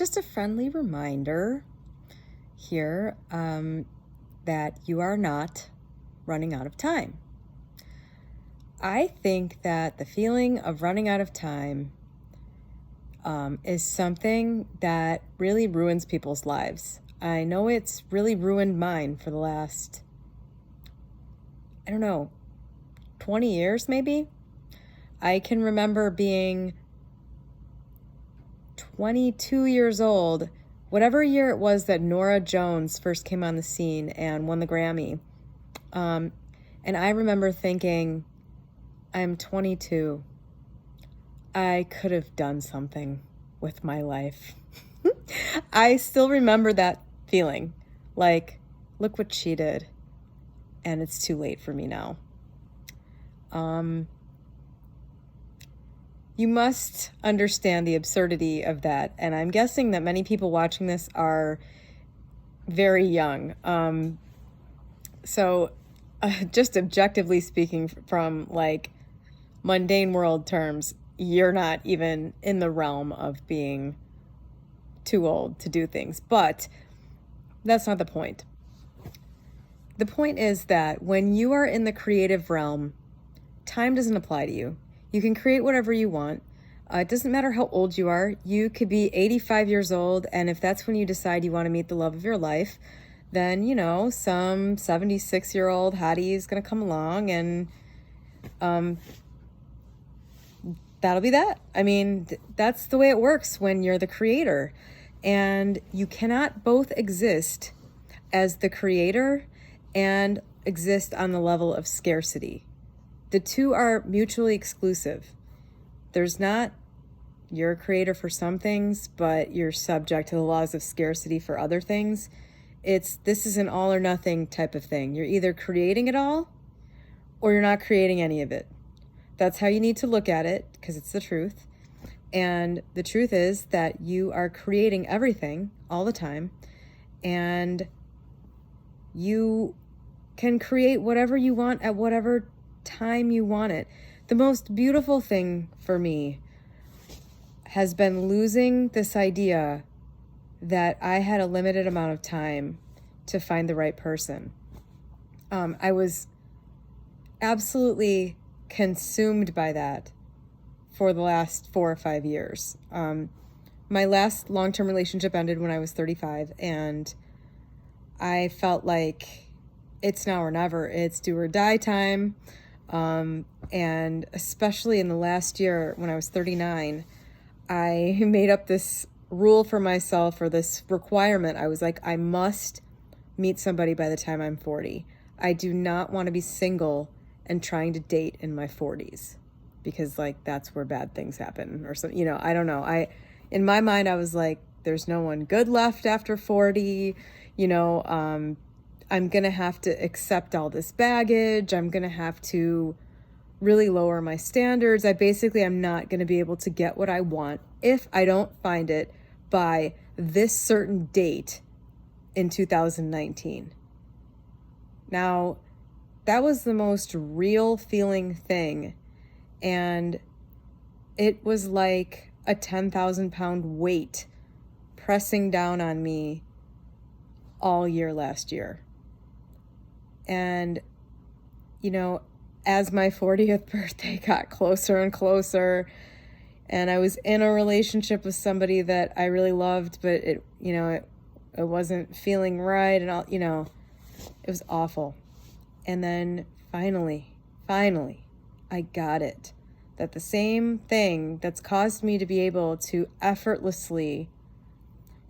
just a friendly reminder here that you are not running out of time. I think that the feeling of running out of time is something that really ruins people's lives. I know it's really ruined mine for the last, 20 years maybe. I can remember being 22 years old, whatever year it was that Norah Jones first came on the scene and won the Grammy. And I remember thinking, I'm 22. I could have done something with my life. I still remember that feeling, like, look what she did, and it's too late for me now. You must understand the absurdity of that, and I'm guessing that many people watching this are very young. So just objectively speaking, from like mundane world terms, you're not even in the realm of being too old to do things. But that's not the point. The point is that when you are in the creative realm, time doesn't apply to you. You can create whatever you want. It doesn't matter how old you are. You could be 85 years old, and if that's when you decide you want to meet the love of your life, then, some 76-year-old hottie is going to come along, and that'll be that. I mean, that's the way it works when you're the creator. And you cannot both exist as the creator and exist on the level of scarcity. The two are mutually exclusive. You're a creator for some things, but you're subject to the laws of scarcity for other things. This is an all or nothing type of thing. You're either creating it all or you're not creating any of it. That's how you need to look at it, because it's the truth. And the truth is that you are creating everything all the time, and you can create whatever you want at whatever time you want it. The most beautiful thing for me has been losing this idea that I had a limited amount of time to find the right person. I was absolutely consumed by that for the last 4 or 5 years. My last long-term relationship ended when I was 35, and I felt like it's now or never. It's do or die time. And especially in the last year when I was 39, I made up this rule for myself, or this requirement. I was like, I must meet somebody by the time I'm 40. I do not want to be single and trying to date in my 40s, because that's where bad things happen, or something. I don't know. In my mind, I was like, there's no one good left after 40. I'm going to have to accept all this baggage. I'm going to have to really lower my standards. I'm not going to be able to get what I want if I don't find it by this certain date in 2019. Now, that was the most real feeling thing. And it was like a 10,000 pound weight pressing down on me all year last year. And, as my 40th birthday got closer and closer, and I was in a relationship with somebody that I really loved, but it wasn't feeling right, and all, it was awful. And then finally, I got it. That the same thing that's caused me to be able to effortlessly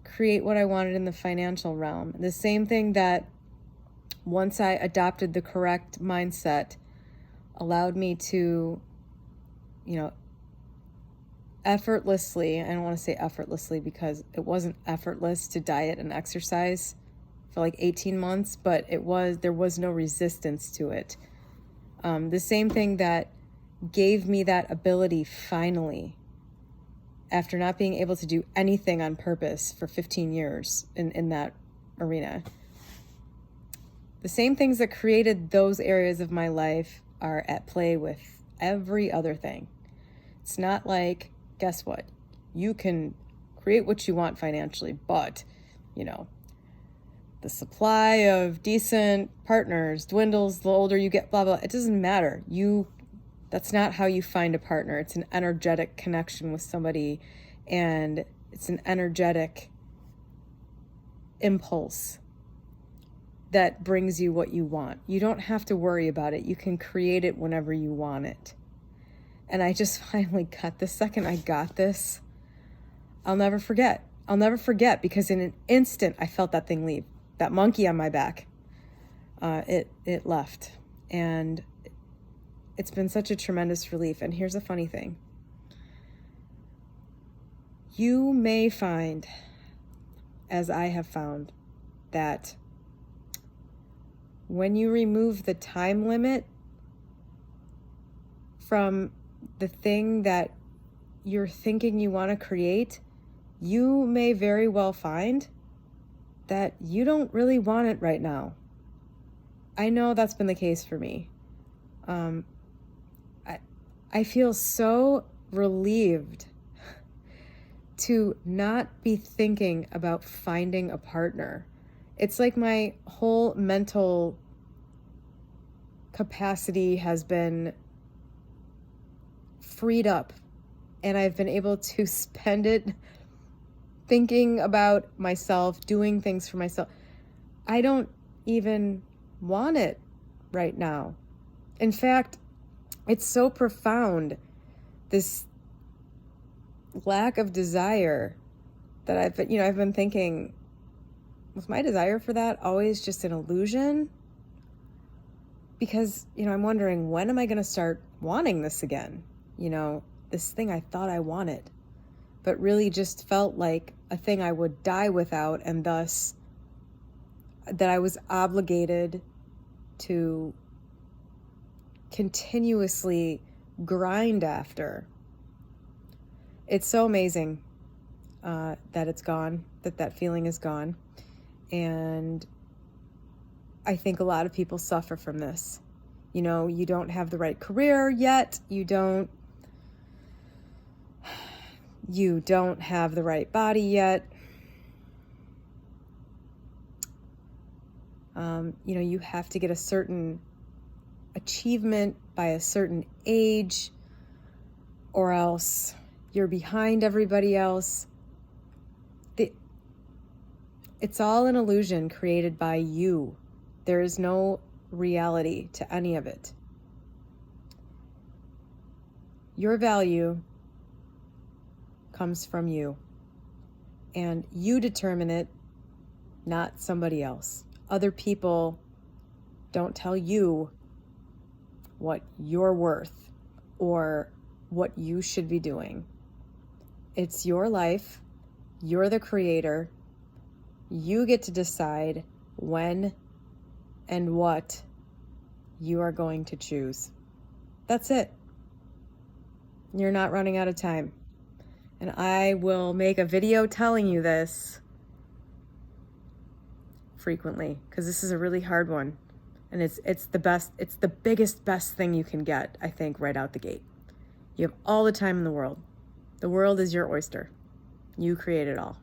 create what I wanted in the financial realm, the same thing that once I adopted the correct mindset allowed me to, effortlessly, I don't want to say effortlessly because it wasn't effortless to diet and exercise for 18 months, but there was no resistance to it. The same thing that gave me that ability finally, after not being able to do anything on purpose for 15 years in that arena. The same things that created those areas of my life are at play with every other thing. It's not like, guess what? You can create what you want financially, but, you know, the supply of decent partners dwindles the older you get, blah, blah. It doesn't matter. That's not how you find a partner. It's an energetic connection with somebody, and it's an energetic impulse that brings you what you want. You don't have to worry about it. You can create it whenever you want it. And I just finally got the second I got this, I'll never forget. I'll never forget, because in an instant I felt that thing leave. That monkey on my back. It left. And it's been such a tremendous relief. And here's a funny thing. You may find, as I have found, that when you remove the time limit from the thing that you're thinking you want to create, you may very well find that you don't really want it right now. I know that's been the case for me. I feel so relieved to not be thinking about finding a partner. It's like my whole mental capacity has been freed up, and I've been able to spend it thinking about myself, doing things for myself. I don't even want it right now. In fact, it's so profound, this lack of desire, that I've been thinking, was my desire for that always just an illusion? Because, I'm wondering, when am I going to start wanting this again? This thing I thought I wanted, but really just felt like a thing I would die without, and thus that I was obligated to continuously grind after. It's so amazing that it's gone, that feeling is gone. And I think a lot of people suffer from this. You don't have the right career yet. You don't have the right body yet. You have to get a certain achievement by a certain age, or else you're behind everybody else. It's all an illusion created by you. There is no reality to any of it. Your value comes from you, and you determine it, not somebody else. Other people don't tell you what you're worth or what you should be doing. It's your life. You're the creator. You get to decide when and what you are going to choose. That's it. You're not running out of time. And I will make a video telling you this frequently, because this is a really hard one. And it's the biggest, best thing you can get, I think, right out the gate. You have all the time in the world. The world is your oyster. You create it all.